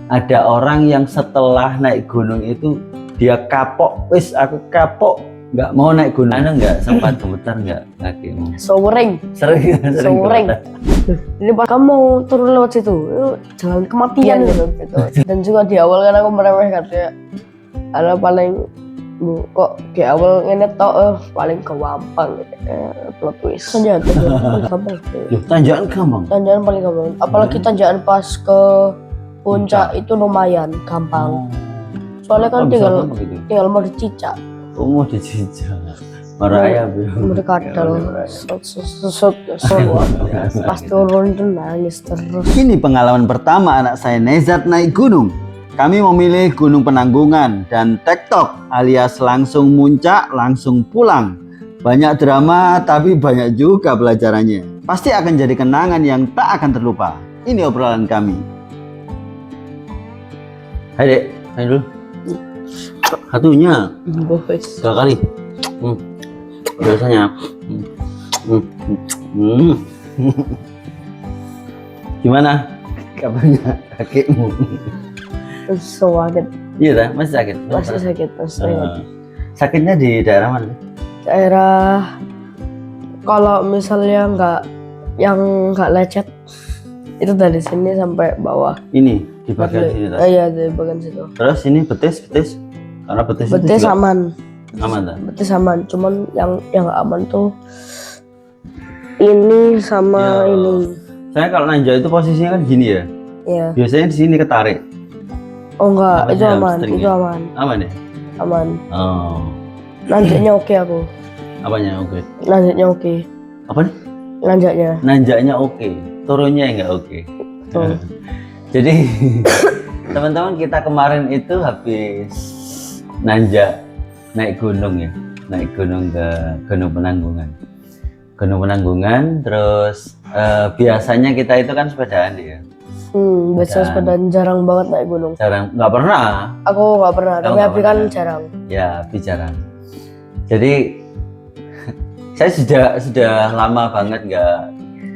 ada orang yang setelah naik gunung itu dia kapok, wis aku kapok, nggak mau naik gunung. Anda nggak sempat gemetar nggak kakimu? Sering. Gemetar. Jadi pas kamu mau turun lewat situ, itu jalan kematian gitu. Dan juga di awal kan aku meremehkan kayak ada paling kok di awal ini paling gampang plot twist. Tanjakan paling gampang. Loh, tanjakan gampang. Tanjakan paling gampang. Apalagi tanjakan pas ke puncak itu lumayan gampang. Soalnya kan tinggal mau dicicak. Mau dicicak. Maraya mau dikadal. Pas turun itu nangis terus. Ini pengalaman pertama anak saya Nezat naik gunung. Kami memilih Gunung Penanggungan dan tektok alias langsung muncak, langsung pulang. Banyak drama tapi banyak juga pelajarannya. Pasti akan jadi kenangan yang tak akan terlupa. Ini obrolan kami. Hai dek, hai dulu. Satunya. Dua kali. Biasanya. Gimana kabarnya kakimu? Sakit. Iya dah, masih sakit. Masih sakit. Sakitnya di daerah mana? Daerah kalau misalnya nggak lecet itu dari sini sampai bawah. Ini di bagian sini tadi. Iya di bagian situ. Terus ini betis. Karena betis juga aman. Aman dah. Betis aman. Cuman yang nggak aman tuh ini sama ini. Saya kalau nanjak itu posisinya kan gini ya. Iya. Biasanya di sini ketarik. Oh enggak, itu aman, itu aman. Aman ya? Aman. Oh. Nanjaknya oke aku. Apanya oke? Nanjaknya oke. Apa nih? Nanjaknya. Nanjaknya oke, turunnya enggak oke. Jadi teman-teman kita kemarin itu habis nanjak naik gunung ya, naik gunung ke Gunung Penanggungan. Gunung Penanggungan, terus biasanya kita itu kan sepedaan ya. Biasa sepedaan jarang banget naik gunung. Jarang, nggak pernah. Aku nggak pernah, tapi Abi kan jarang. Ya, Abi jarang. Jadi saya sudah lama banget nggak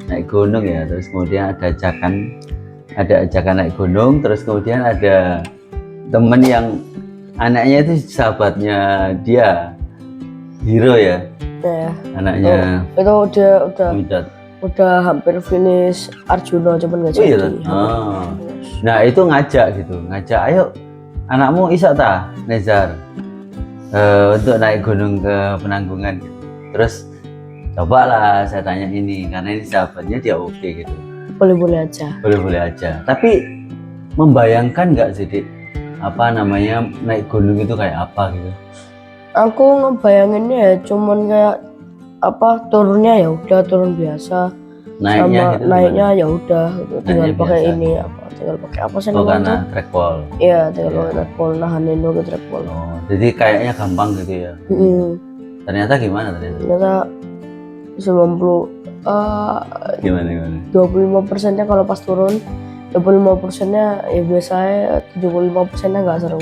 naik gunung ya. Terus kemudian ada ajakan naik gunung. Terus kemudian ada temen yang anaknya itu sahabatnya dia, Hiro ya. Ya. Anaknya. Itu dia udah hampir finish Arjuna cuman nggak jadi. Nah itu ngajak ayo anakmu iso ta Nezar untuk naik gunung ke Penanggungan gitu. Terus cobalah saya tanya ini karena ini sahabatnya dia oke gitu. Boleh aja. Tapi membayangkan nggak sih Dik, apa namanya naik gunung itu kayak apa gitu? Aku ngebayanginnya ya cuman kayak turunnya ya udah turun biasa, naiknya ya udah gitu. Tinggal pakai ini tinggal pakai apa sih namanya? Karena trackball. Iya, tinggal pakai trackball, nahanin dulu ke trackball. Jadi kayaknya gampang gitu ya. Ternyata gimana ternyata 25%-nya kalau pas turun, 25%-nya ya biasanya, 75%-nya nggak seru.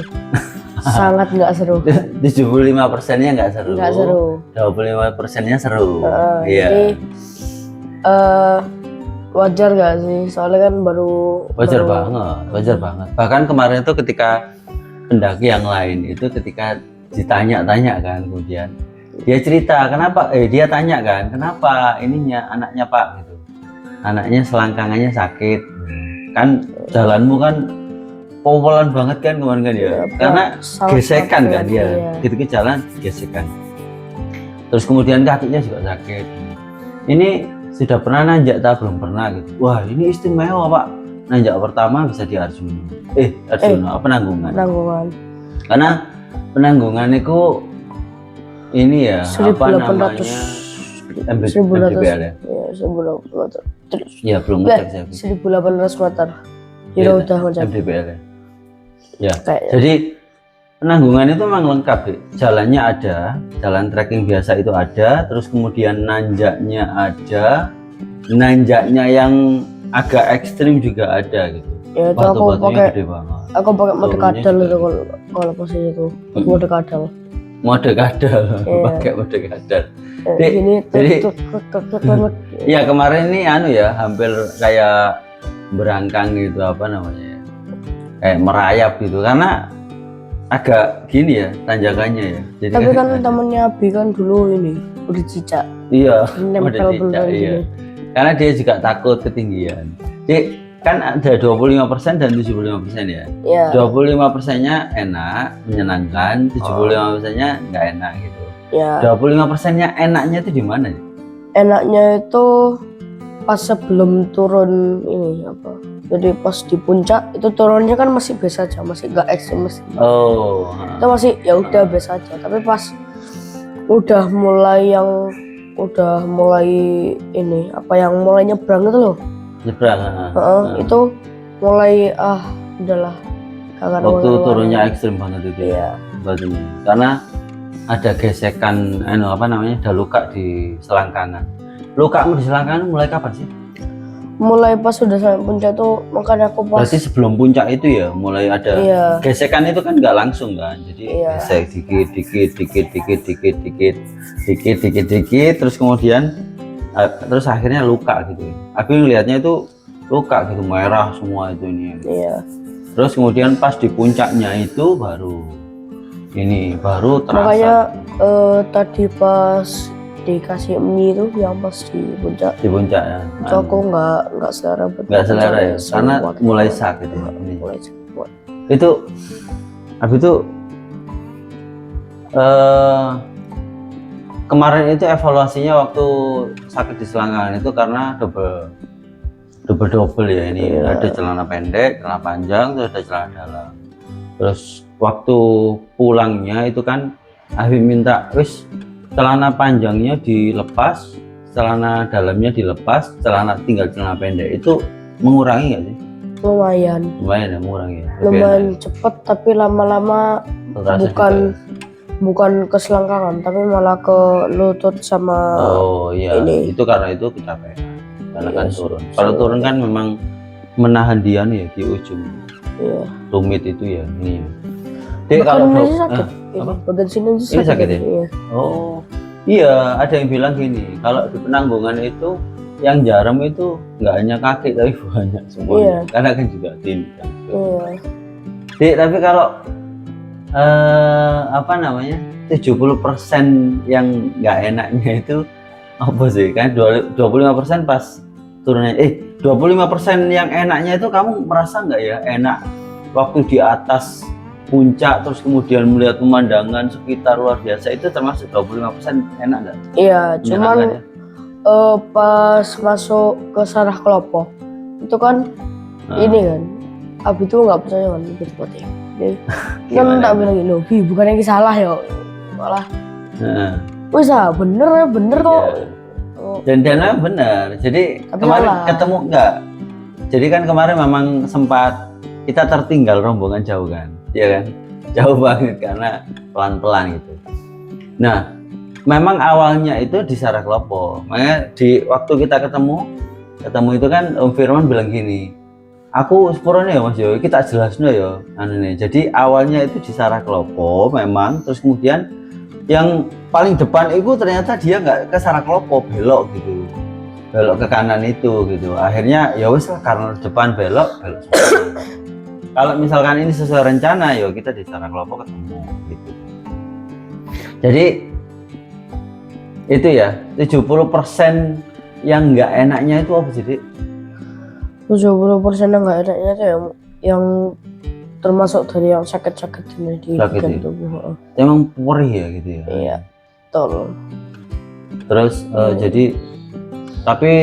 Sangat nggak seru. 75%-nya nggak seru. 25%-nya seru. Iya. Jadi wajar nggak sih? Soalnya kan wajar banget. Bahkan kemarin itu ketika pendaki yang lain itu ketika ditanya-tanya kan, kemudian dia cerita dia tanya kan kenapa ininya anaknya Pak gitu. Anaknya selangkangannya sakit. Kan jalanmu kan powolan banget kan kemarin kan ya, karena gesekan kan dia, gitu ke jalan gesekan. Terus kemudian kakinya juga sakit. Ini sudah pernah nanjak tak belum pernah gitu. Wah ini istimewa Pak, nanjak pertama bisa di Arjuna. Penanggungan. Karena Penanggungan itu ini ya 1800 mdpl ya. Ya belum ngecek 1800 meter. Ya udah ngecek mdpl ya. Jadi Penanggungan itu memang lengkap deh. Jalannya ada, jalan trekking biasa itu ada, terus kemudian nanjaknya ada, nanjaknya yang agak ekstrim juga ada gitu. Ya itu aku pakai mode kadal itu kalau posisi itu. Mode kadal. Pakai mode kadal. Jadi ya kemarin ini hampir kayak berangkang gitu, apa namanya ya, kayak merayap gitu karena agak gini ya tanjakannya ya. Jadi Tapi kan temennya Abi kan dulu ini udah cicak. iya, Nempel udah cicak, beneran iya. gini. Karena dia juga takut ketinggian. Jadi kan ada 25% dan 75% ya. Iya. 25%-nya enak, menyenangkan, 75%-nya nggak enak gitu. Ya. 25%-nya enaknya itu di mana ya? Enaknya itu pas sebelum turun ini apa? Jadi pas di puncak itu turunnya kan masih biasa aja, masih nggak ekstrim masih. Oh, Itu masih ya udah biasa aja. Tapi pas udah mulai ini apa yang mulai nyebrang itu loh. nyebrang. Itu mulai udahlah. Kagak Waktu ada turunnya ekstrim banget itu Iya. batunya. Karena ada gesekan ada luka di selangkangan. Lukamu di selangkangan mulai kapan sih? Mulai pas udah sampai puncak tuh makanya aku pas Berarti sebelum puncak itu ya mulai ada iya. gesekan itu kan nggak langsung kan. Jadi Iya. gesek dikit terus kemudian terus akhirnya luka gitu. Aku ngelihatnya itu luka gitu merah semua itu ini. Iya. Terus kemudian pas di puncaknya itu baru terasa. Makanya tadi pas dikasih mie itu yang pas di puncak Di puncak ya. itu aku nggak selera Nggak selera ya, karena mulai sakit ya. mulai sakit. Itu habis itu kemarin itu evaluasinya waktu sakit di selangkangan itu karena double ya ini. Iya. Ada celana pendek, celana panjang, terus ada celana dalam. Terus waktu pulangnya itu kan Habib minta celana panjangnya dilepas, celana dalamnya dilepas, tinggal celana pendek. Itu mengurangi nggak sih? Lumayan Ya mengurangi ya. lumayan cepet tapi lama-lama Terasa bukan ke selangkangan tapi malah ke lutut sama oh iya, ini. itu karena itu kecapean. Karena kan Yes. turun. Kalau turun kan memang menahan dia nih ya di ujung. Iya. Tumit itu ya ini. Dek, Bahkan kalau ini sakit. apa? Bagian sini aja Ini sakit ya? Iya. Oh iya, ada yang bilang gini, kalau di Penanggungan itu yang jarum itu nggak hanya kaki tapi banyak semuanya. Iya. Karena kan juga tinggi kan. Iya. Dek, tapi kalau 70% yang nggak enaknya itu apa sih? Kan 25% pas turunnya 25% yang enaknya itu kamu merasa nggak ya enak waktu di atas puncak terus kemudian melihat pemandangan sekitar luar biasa itu termasuk 25% enak nggak? Iya, cuman Menyenangkan ya? pas masuk ke Sarah Kelopo itu kan ini kan Abi tuh nggak percaya kan itu seperti jadi kan Gimana? tak bilang gitu Bi bukan yang salah ya malah Nah, wis bener kok. iya. Oh, Dan benar. Jadi Tapi kemarin salah. ketemu enggak? Jadi kan kemarin memang sempat kita tertinggal rombongan jauh kan, ya kan? Jauh banget karena pelan-pelan gitu. Nah, memang awalnya itu di Sarah Kelopo. Makanya di waktu kita ketemu itu kan Om Firman bilang gini, aku sepurane ya Mas Yo, kita jelasno ya nih. Jadi awalnya itu di Sarah Kelopo memang, terus kemudian yang paling depan itu ternyata dia nggak ke Sarah Kelopo, belok gitu, belok ke kanan itu gitu. Akhirnya ya wes lah karena depan belok sana. Kalau misalkan ini sesuai rencana, ya kita di Sarah Kelopo ketemu gitu. Jadi itu ya 70% yang nggak enaknya itu apa sih, Dik? 70% yang nggak enaknya tuh yang termasuk dari yang sakit-sakit ini di Sakit bagian ya? tubuh. Emang perih ya gitu ya. Iya, betul. Terus jadi tapi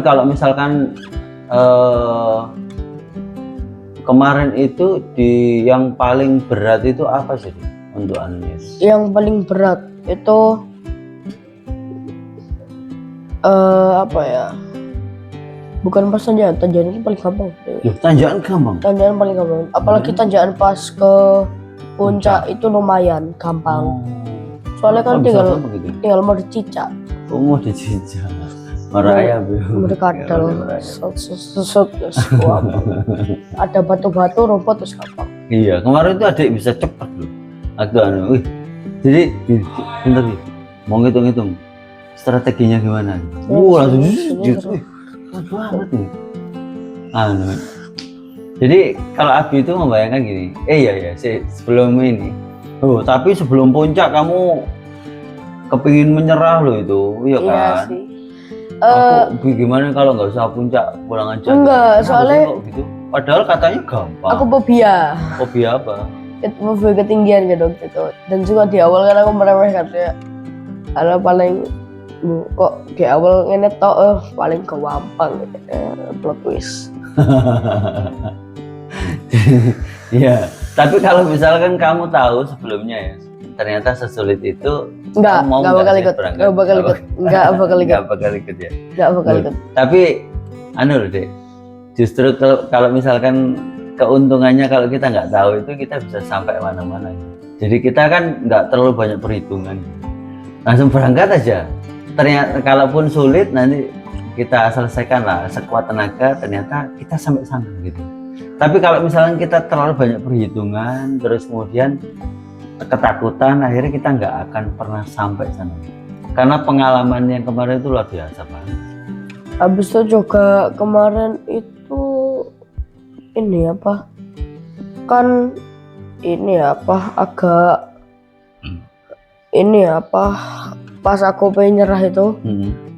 kalau misalkan kemarin itu di yang paling berat itu apa sih untuk anunya? Yang paling berat itu apa ya? Bukan pas tanjakan itu paling gampang. Loh, tanjakan gampang. Tanjakan paling gampang. Apalagi tanjakan pas ke puncak itu lumayan gampang. Soalnya kan tinggal mau dicicak. Mau dicicak. Merayap ya. Berkadal. Ada batu-batu rumput terus gampang. Iya, kemarin itu adik bisa cepat loh. Wih. Jadi bentar nih. Mau ngitung-ngitung strateginya gimana? Langsung gitu. Banget nih. Jadi kalau Abi itu membayangkan gini, sebelum ini, tapi sebelum puncak kamu kepingin menyerah loh itu, iya Iya kan? sih. Aku gimana kalau nggak usah puncak pulang aja? Enggak, Kenapa soalnya sih kok gitu? Padahal katanya gampang. aku fobia. Fobia apa? Fobia ketinggian gitu. Dan juga di awal kan aku meremehkan ya. Karena paling kok di awal ini paling gampang gitu. Plot twist. Iya, tapi kalau misalkan kamu tahu sebelumnya ya, ternyata sesulit itu, kamu mau enggak bakal sih ikut. berangkat? Enggak bakal ikut. Enggak bakal ikut. Nggak bakal ikut ya. Enggak bakal ikut. Tapi anu loh Dek, justru kalau misalkan keuntungannya kalau kita nggak tahu itu kita bisa sampai mana-mana. Jadi kita kan nggak terlalu banyak perhitungan, langsung berangkat aja. Ternyata kalaupun sulit nanti kita selesaikan lah sekuat tenaga, ternyata kita sampai sana gitu. Tapi kalau misalnya kita terlalu banyak perhitungan, terus kemudian ketakutan, akhirnya kita nggak akan pernah sampai sana. Karena pengalaman yang kemarin itu luar biasa banget. Habis itu juga kemarin itu ini apa? Kan ini apa? Agak ini apa? Pas aku pengen nyerah itu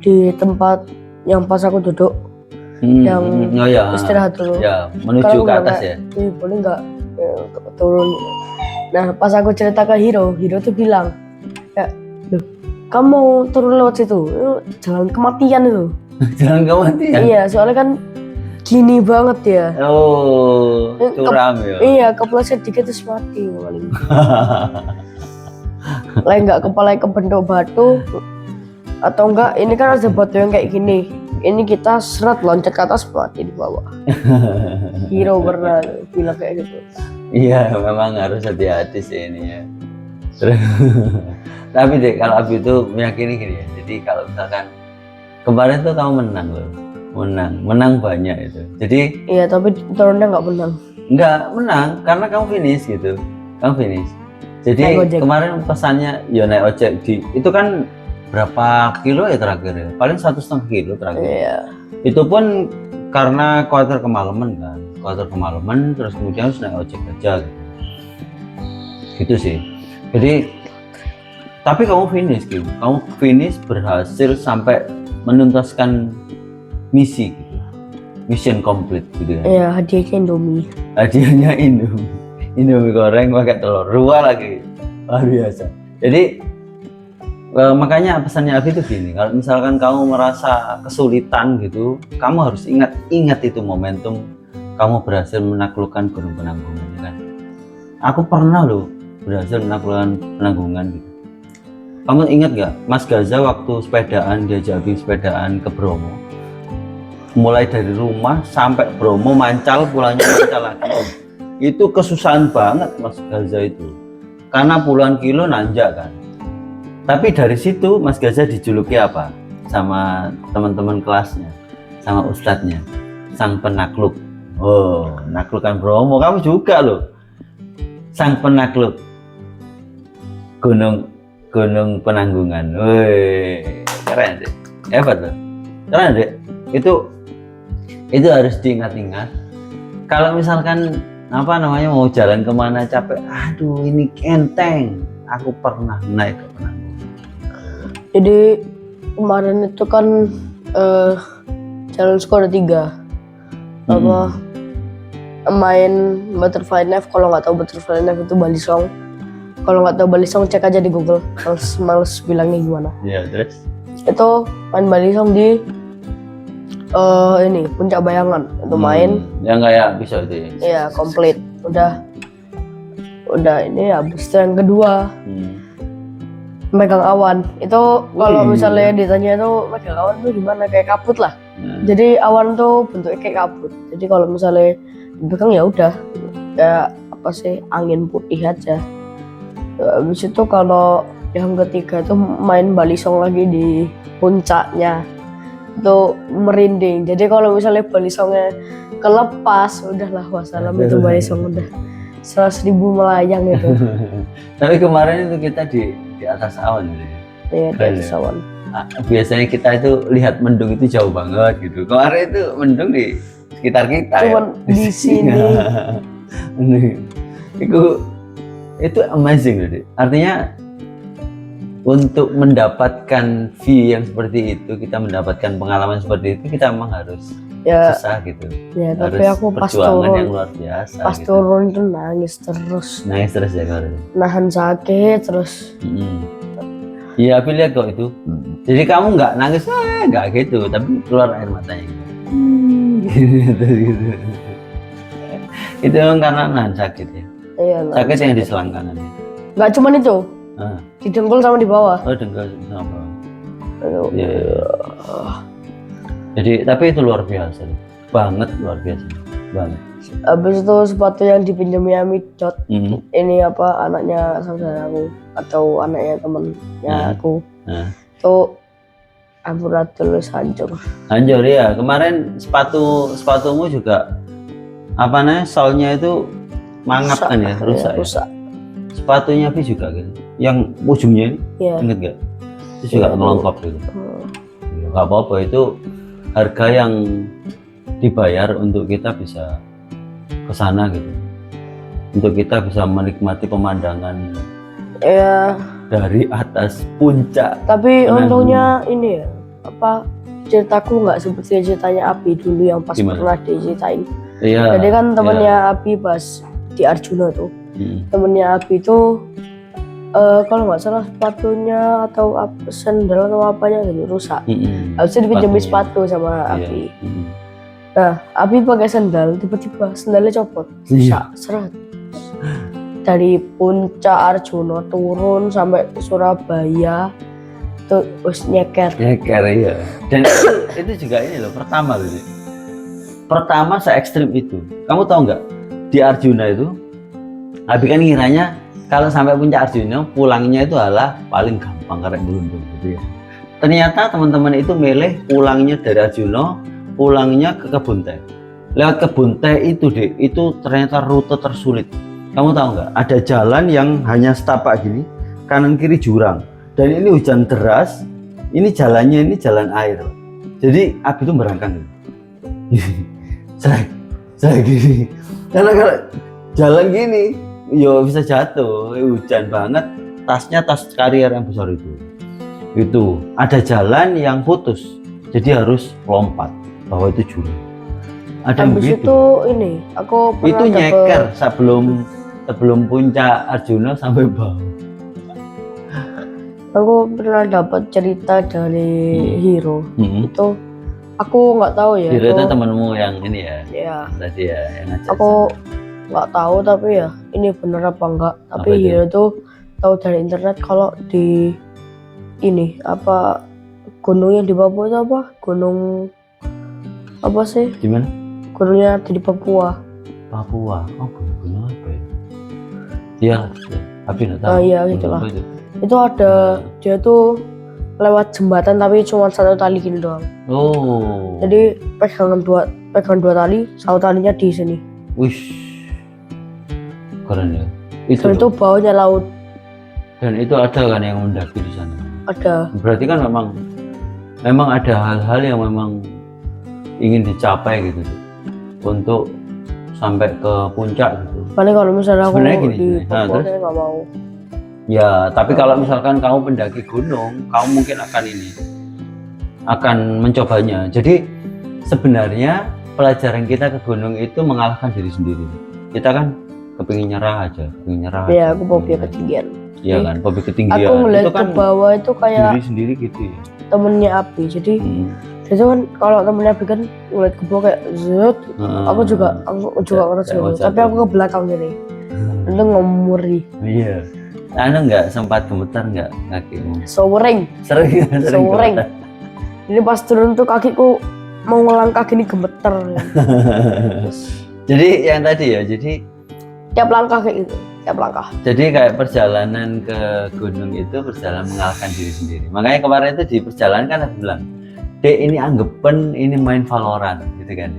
di tempat yang pas aku duduk, yang istirahat dulu. Ya, menuju ke atas ya. Boleh nggak turun? Nah, pas aku cerita ke Hiro tuh bilang, ya, loh, kamu mau turun lewat situ, jalan kematian itu. Jalan kematian? Iya, soalnya kan gini banget ya. Oh, curam ya. Iya, kepleset dikit terus mati paling. Lain nggak kepala kebentuk batu, atau enggak ini kan ada batu yang kayak gini. Ini kita seret loncat ke atas mati di bawah. Hiro pernah bilang kayak gitu. Iya, memang harus hati-hati sih ini ya. Tapi deh, kalau Abi itu meyakini gini ya. Jadi kalau misalkan kemarin tuh kamu menang loh, menang banyak itu. Jadi iya, tapi turunnya nggak menang. Nggak menang karena kamu finish gitu. Kamu finish. Jadi kemarin pesannya ya naik ojek itu kan berapa kilo ya terakhir ya? Paling 1,5 kilo terakhir. Iya. Itu pun karena khawatir kemalaman kan. Khawatir kemalaman terus kemudian harus naik ojek aja gitu. Gitu sih. Jadi tapi kamu finish gitu. Kamu finish berhasil sampai menuntaskan misi gitu. Mission complete gitu ya. Iya, hadiahnya Indomie. Hadiahnya Indomie goreng pakai telur. Dua lagi. Luar biasa. Jadi makanya pesannya Abi itu gini, kalau misalkan kamu merasa kesulitan gitu, kamu harus ingat itu momentum kamu berhasil menaklukkan Gunung Penanggungan kan. Aku pernah loh berhasil menaklukkan Penanggungan gitu. Kamu ingat gak Mas Gaza waktu sepedaan, diajakin sepedaan ke Bromo, mulai dari rumah sampai Bromo mancal, pulangnya mancal lagi. Itu kesusahan banget Mas Gaza itu, karena puluhan kilo nanjak kan. Tapi dari situ Mas Gaza dijuluki apa? Sama teman-teman kelasnya, sama ustadznya, sang penakluk. Oh, naklukkan Bromo, kamu juga loh. Sang penakluk Gunung Penanggungan. Wih, keren deh. Hebat loh. Keren deh. Itu harus diingat-ingat. Kalau misalkan mau jalan kemana capek, aduh ini enteng. Aku pernah naik ke Penanggungan. Jadi kemarin itu kan challenge ada 3 main butterfly knife. Kalau nggak tahu butterfly knife itu Bali Song. Kalau nggak tahu Bali Song cek aja di Google. Males bilangnya gimana. Iya, terus itu main Bali Song di ini Puncak Bayangan. Itu main yang kayak bisa itu. Iya, komplit. Udah ini habis itu yang kedua. Megang awan itu kalau misalnya ditanya itu megang awan tuh gimana, kayak kabut lah. Jadi awan tuh bentuknya kayak kabut, jadi kalau misalnya dipegang ya udah kayak apa sih, angin putih aja. Habis itu kalau yang ketiga tuh main Bali Song lagi di puncaknya itu merinding. Jadi kalau misalnya Bali Songnya kelepas udahlah wassalam, itu Bali Song udah 100.000 melayang itu. Tapi kemarin itu kita di atas awan gitu ya. Iya, di atas awan. Biasanya kita itu lihat mendung itu jauh banget gitu. Kemarin itu mendung di sekitar kita Cuman di sini. itu amazing loh, Dik. Artinya untuk mendapatkan view yang seperti itu, kita mendapatkan pengalaman seperti itu, kita memang harus Ya, susah gitu. ya tapi Harus aku pas perjuangan yang turun, luar biasa pas gitu. turun itu nangis terus, Nangis terus ya kalau itu. nahan sakit terus. Iya, aku lihat kok itu. Jadi kamu nggak nangis, nggak gitu, tapi keluar air matanya. Gitu. Itu memang karena nahan sakit ya. Iya, Sakit yang di selangkangan ya. nggak cuman itu, Ah, di dengkul sama di bawah. oh dengkul sama. Aduh. Iya. Jadi tapi itu luar biasa, banget luar biasa, banget. Habis itu sepatu yang dipinjami Amidot, Mhm. ini apa anaknya saudaraku atau anaknya temennya aku, itu amburadul hancur. Hancur ya. Kemarin sepatumu juga apa namanya, solnya itu mangap kan ya, rusak ya. Rusak. Sepatunya Vi juga gitu. Yang ujungnya ini, Iya. inget gak? Itu juga Iya, ngelongkap gitu. Ya, gak apa-apa, itu harga yang dibayar untuk kita bisa ke sana gitu. Untuk kita bisa menikmati pemandangan Ya, dari atas puncak. tapi Benar. untungnya ini ya, apa ceritaku nggak seperti ceritanya Abi dulu yang pas Gimana? pernah diceritain. Iya. Jadi kan temennya Abi pas di Arjuna tuh, temennya Abi tuh kalau nggak salah sepatunya atau sandal atau apanya gitu rusak. Habis itu dipinjemin sepatu sama Abi. Nah, Abi pakai sandal, tiba-tiba sandalnya copot, rusak, seret. Dari puncak Arjuna turun sampai Surabaya, tuh wis nyeker. Nyeker ya. Dan itu juga ini loh, pertama loh. Dik. Pertama se ekstrim itu. Kamu tahu nggak? Di Arjuna itu, Abi kan ngiranya kalau sampai puncak Arjuna pulangnya itu adalah paling gampang karena beruntung gitu ya. Ternyata teman-teman itu milih pulangnya dari Arjuna, pulangnya ke Kebun Teh. Lewat Kebun Teh itu deh, itu ternyata rute tersulit. Kamu tahu nggak? Ada jalan yang hanya setapak gini, kanan kiri jurang. Dan ini hujan deras, ini jalannya ini jalan air. Jadi Abi itu merangkang gitu. saya gini. Karena kalau jalan gini, yo bisa jatuh, hujan banget, tasnya tas karier yang besar itu ada jalan yang putus, jadi harus lompat bahwa itu jurang. Ada yang Habis begitu. itu ini aku pernah Itu nyeker sebelum puncak Arjuna sampai bawah. aku pernah dapat cerita dari Hiro. Itu aku nggak tahu ya. Hiro itu itu- temanmu yang ini ya, Ya, tadi ya yang ngajak. aku nggak tahu tapi ya ini bener apa enggak. Tapi Apa itu? Hiro tuh tahu dari internet kalau di ini apa gunung yang di Papua itu apa? Gunung apa sih? Gimana? Gunungnya di Papua. Papua. Oh, gunung apa ya? Iya, tapi nggak tahu. Ah, iya, Gunung gitulah. apa itu? Itu ada dia tuh lewat jembatan tapi cuma satu tali gini doang. Oh. Jadi pegang dua tali, satu talinya di sini. Wish. Keren ya. Itu. Dan itu bawahnya laut. Dan itu ada kan yang mendaki di sana. Ada. Berarti kan memang ada hal-hal yang memang ingin dicapai gitu untuk sampai ke puncak gitu. Paling kalau misalnya aku Sebenarnya gini, di nah, Papua terus? saya nggak mau. Ya, tapi kalau misalkan kamu pendaki gunung, kamu mungkin akan mencobanya. Jadi sebenarnya pelajaran kita ke gunung itu mengalahkan diri sendiri. Kita kan kepingin nyerah aja. Ya aku fobia ketinggian. Iya kan, fobia ketinggian. Aku ngeliat Itu kan ke bawah itu kayak diri sendiri gitu ya. temennya Abi. Jadi itu kan kalau temennya Abi kan ngeliat ke bawah kayak zut. Aku juga ngerasa Kayak mau gitu. Tapi jatuh. aku ke belakang gini. Itu ngomuri. Iya. Anu nggak sempat gemetar nggak kakimu? Sowering. Sering Sowering. gemetar. Jadi pas turun tuh kakiku mau ngelangkah gini gemeter. Terus Jadi yang tadi ya, jadi tiap langkah kayak gitu. Tiap langkah. kayak perjalanan ke gunung itu perjalanan mengalahkan diri sendiri. Makanya kemarin itu di perjalanan kan aku bilang, Dek ini anggapan ini main Valorant gitu kan.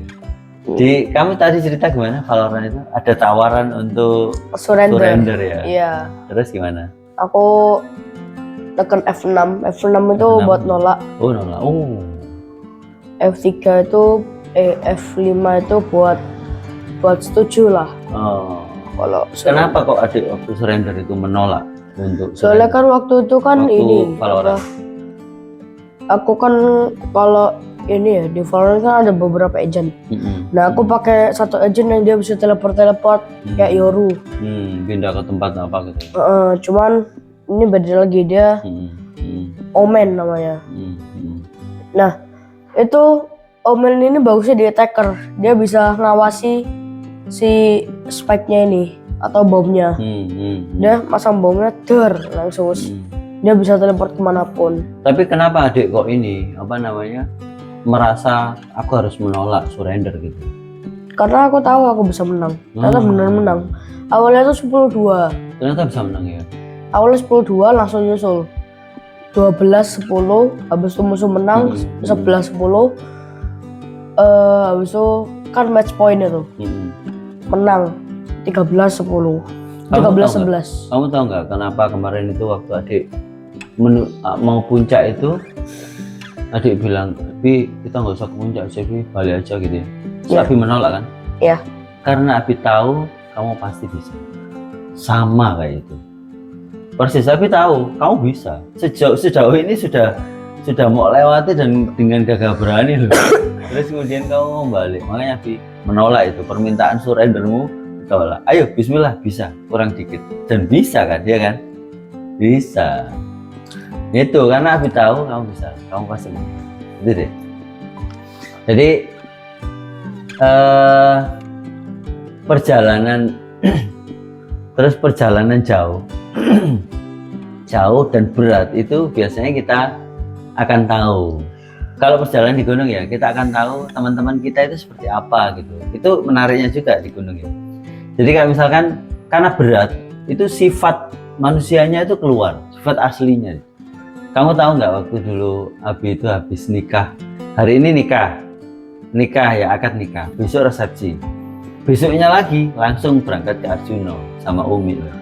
Di kamu tadi cerita gimana Valorant itu? Ada tawaran untuk surrender ya? Iya. Terus gimana? Aku tekan F6. F6 itu F6. buat nolak. Oh nolak. Oh. F3 itu F5 itu buat setuju lah. Oh. Kalau Kenapa kok adik waktu surrender itu menolak untuk soalnya kan waktu itu kan Waktu ini Valorant. aku kan kalau ini ya di Valorant kan ada beberapa agent. Nah aku pakai satu agent yang dia bisa teleport kayak Yoru. Pindah ke tempat apa gitu. Cuman ini beda lagi, dia Omen namanya. Nah itu Omen ini bagusnya di attacker, dia bisa ngawasi si spike-nya ini atau bomnya. Dia masang bomnya langsung dia bisa teleport kemanapun. Tapi kenapa adik kok ini merasa aku harus menolak surrender gitu? Karena aku tahu aku bisa menang. Ternyata benar menang. Awalnya tuh 10-2. Ternyata bisa menang ya. Awalnya 10-2 langsung nyusul 12-10, habis itu musuh menang 11-10. Habis itu kan match point itu menang 13-10, 13-11. Kamu tahu nggak kenapa kemarin itu waktu adik mau puncak itu adik bilang, Abi kita nggak usah ke puncak aja, Abi balik aja gitu ya. Terus Abi menolak kan? Iya. Karena Abi tahu kamu pasti bisa. Sama kayak itu. Persis Abi tahu kamu bisa. Sejauh ini sudah mau lewati dan dengan gagah berani loh. Terus kemudian kamu mau balik, makanya Abi menolak itu permintaan surrendermu. Ditolak. Ayo Bismillah, bisa kurang dikit dan bisa kan dia kan? Bisa. Itu karena Abi tahu kamu bisa, kamu pasti bisa. Itu deh. Jadi perjalanan jauh jauh dan berat itu biasanya kita akan tahu. Kalau perjalanan di gunung ya kita akan tahu teman-teman kita itu seperti apa gitu. Itu menariknya juga di gunung ya. Jadi kalau misalkan karena berat itu sifat manusianya itu keluar, sifat aslinya. Kamu tahu nggak waktu dulu Abi itu habis nikah, hari ini nikah ya, akad nikah, besok resepsi, besoknya lagi langsung berangkat ke Arjuna sama Umi loh.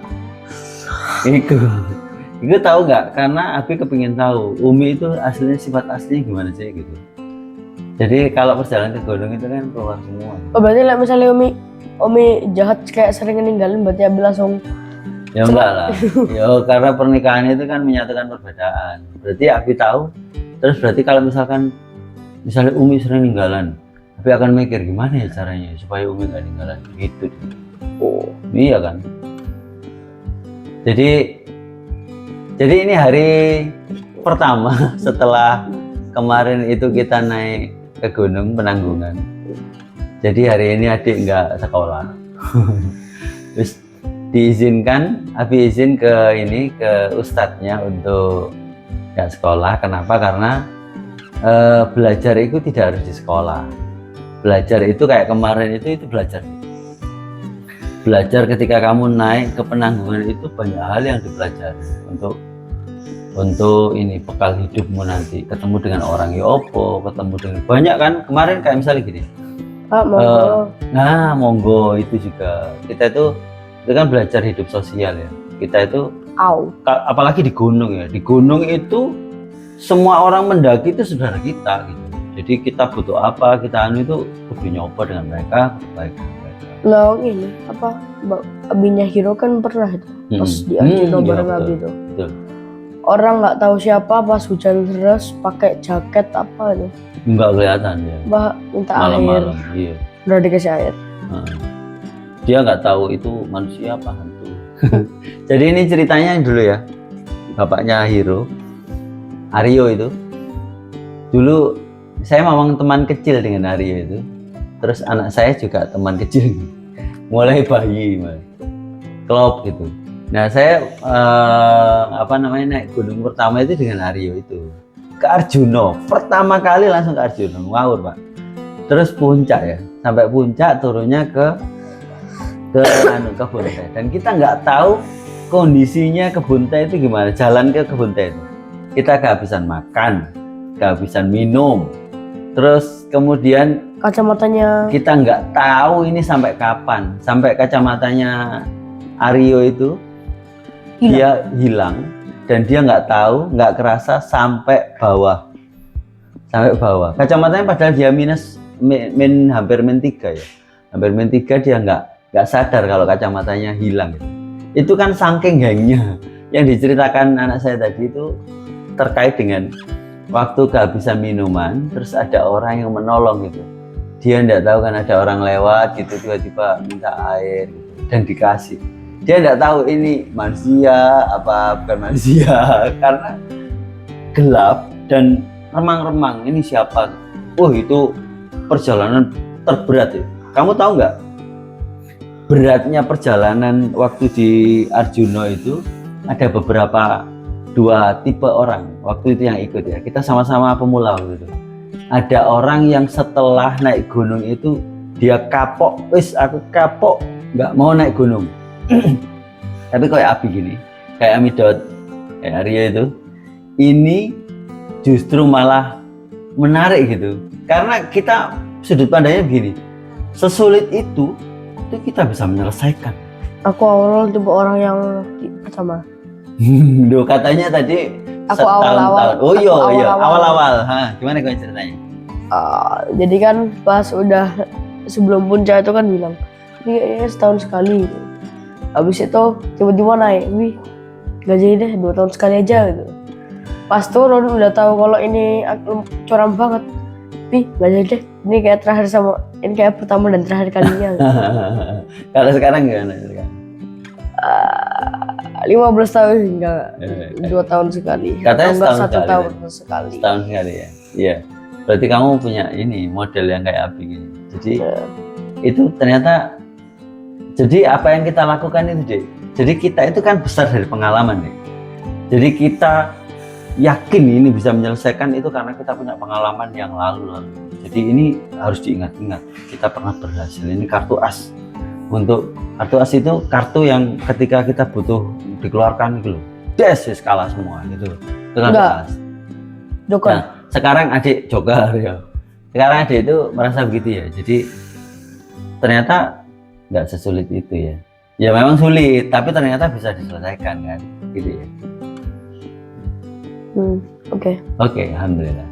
Itu tahu nggak? Karena Abi kepingin tahu Umi itu aslinya, sifat aslinya gimana sih gitu. Jadi kalau perjalanan ke gunung itu kan keluar semua. Oh berarti lah misalnya Umi jahat kayak sering ninggalin, berarti Abi langsung ya enggak lah. Ya karena pernikahan itu kan menyatukan perbedaan. Berarti Abi tahu. Terus berarti kalau misalnya Umi sering ninggalan, Abi akan mikir gimana ya caranya supaya Umi gak ninggalan gitu. Oh iya kan. Jadi ini hari pertama setelah kemarin itu kita naik ke gunung Penanggungan. Jadi hari ini adik nggak sekolah. Terus diizinkan, Abi izin ke ustadznya untuk nggak sekolah. Kenapa? Karena belajar itu tidak harus di sekolah. Belajar itu kayak kemarin itu belajar. Belajar ketika kamu naik ke Penanggungan itu banyak hal yang dipelajari untuk ini bekal hidupmu nanti. Ketemu dengan orang yopo, ketemu dengan banyak kan. Kemarin kayak misalnya gini. Pak monggo. Monggo itu juga. Kita itu kan belajar hidup sosial ya. Kita itu apalagi di gunung ya. Di gunung itu semua orang mendaki itu saudara kita gitu. Jadi kita butuh apa, kita itu kudu nyoba dengan mereka, baik. Lah ini apa abinya Hiro kan pernah itu pas di Arjuna bareng Abi itu. Betul. Orang nggak tahu siapa pas hujan deras pakai jaket apa itu. Nggak kelihatan ya. Minta Malam-malam, air. iya. Udah dikasih air. Dia nggak tahu itu manusia apa hantu. Jadi ini ceritanya dulu ya. Bapaknya Hiro, Aryo itu. Dulu saya memang teman kecil dengan Aryo itu. Terus anak saya juga teman kecil. Mulai bayi, klop gitu. Nah saya naik gunung pertama itu dengan Aryo itu. Ke Arjuna, pertama kali langsung ke Arjuna, ngawur Pak. Terus puncak ya, sampai puncak turunnya ke kebun teh. Dan kita nggak tahu kondisinya kebun teh itu gimana, jalan ke kebun teh itu. Kita kehabisan makan, kehabisan minum. Terus kemudian kacamatanya kita nggak tahu ini sampai kapan, sampai kacamatanya Aryo itu dia hilang. Dan dia nggak tahu, nggak kerasa sampai bawah. Kacamatanya padahal dia minus hampir min 3 ya. Hampir min 3 dia nggak sadar kalau kacamatanya hilang gitu. Itu kan saking gengnya. Yang diceritakan anak saya tadi itu terkait dengan waktu kehabisan minuman, terus ada orang yang menolong gitu. Dia nggak tahu kan ada orang lewat gitu, tiba-tiba minta air gitu, dan dikasih. Dia nggak tahu ini manusia apa bukan manusia karena gelap dan remang-remang. Ini siapa? Oh, itu perjalanan terberat ya. Kamu tahu nggak beratnya perjalanan waktu di Arjuna itu? Ada beberapa 2 tipe orang waktu itu yang ikut ya. Kita sama-sama pemula gitu. Ada orang yang setelah naik gunung itu dia kapok, aku kapok, nggak mau naik gunung. Tapi kayak Abi gini, kayak Amidot, kayak Arya itu, ini justru malah menarik gitu. Karena kita sudut pandangnya begini, sesulit itu kita bisa menyelesaikan. Aku awal tipe orang yang pertama. Duh, katanya tadi Aku awal-awal. Oh iya, awal-awal. Gimana kau ceritanya? Jadi kan pas udah sebelum puncak itu kan bilang, ini setahun sekali. Habis itu tiba-tiba naik, gak jadi deh 2 tahun sekali aja gitu. Pas turun udah tahu kalau ini curam banget, gak jadi deh. Ini kayak terakhir ini kayak pertama dan terakhir kalinya. Gitu. Kalau sekarang gimana? 15 tahun enggak 2 tahun sekali. Katanya enggak 1 tahun sekali. Setahun sekali ya. Iya. Berarti kamu punya ini model yang kayak Abi gini. Jadi itu ternyata jadi apa yang kita lakukan itu deh. Jadi kita itu kan besar dari pengalaman deh. Jadi kita yakin ini bisa menyelesaikan itu karena kita punya pengalaman yang lalu. Jadi ini harus diingat-ingat. Kita pernah berhasil. Ini kartu as. Untuk kartu as itu kartu yang ketika kita butuh dikeluarkan gitu loh. Des kalah semua gitu. Itu kartu as. Joker. Nah, sekarang adik joker ya. Sekarang adik itu merasa begitu ya. Jadi ternyata nggak sesulit itu ya. Ya memang sulit, tapi ternyata bisa diselesaikan kan, gitu ya. Oke. Oke, alhamdulillah.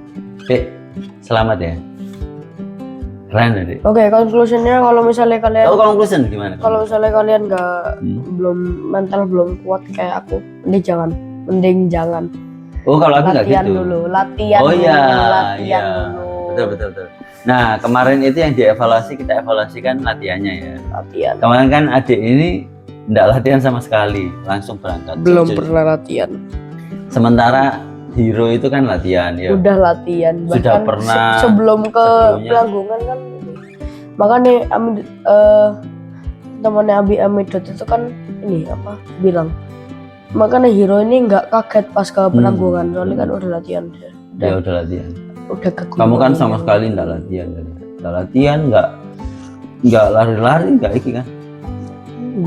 Dek, selamat ya. Keren ya, Dek. Oke, conclusionnya kalau misalnya kalian conclusion gimana? Kalau misalnya kalian belum mental belum kuat kayak aku, mending jangan. Oh, kalau aku nggak gitu. Latihan dulu. Oh iya, dulu. Betul. Nah, kemarin itu yang dievaluasi, kita evaluasikan latihannya ya. Latihan. Kemarin kan adik ini nggak latihan sama sekali, langsung berangkat. Belum pernah latihan. Sementara Hero itu kan latihan ya. Udah latihan. Sudah bahkan pernah. Sebelum ke Pelanggungan kan. Makanya temannya Abi Amidot itu kan ini apa bilang. Makanya Hero ini nggak kaget pas ke Pelanggungan, soalnya kan udah latihan. Ya udah latihan. Udah ke Kamu kan sama sekali nggak latihan kan? Nggak lari-lari, nggak iki kan?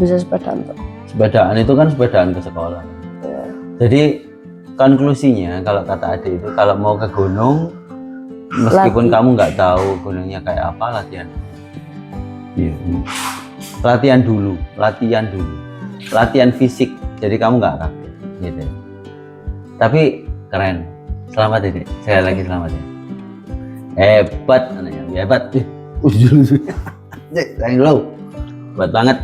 Bisa sepedaan tuh. Sepedaan itu kan sepedaan ke sekolah. Ya. Jadi konklusinya kalau kata adik itu kalau mau ke gunung, meskipun kamu nggak tahu gunungnya kayak apa, latihan. Iya. Latihan dulu. Latihan fisik. Jadi kamu nggak kaget, gitu. Tapi keren. Selamat ya, Dek. Sekali lagi selamat ya. Hebat anaknya, hebat. Sayang lo. Hebat banget.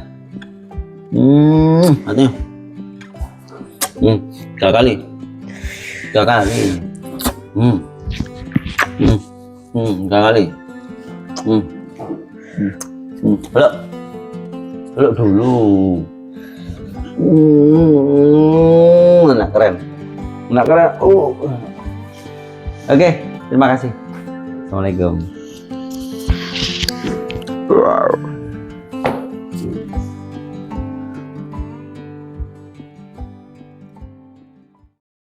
Artinya. 3 kali. 3 kali. 3 kali. Peluk dulu. Anak keren. Oke, terima kasih. Assalamualaikum.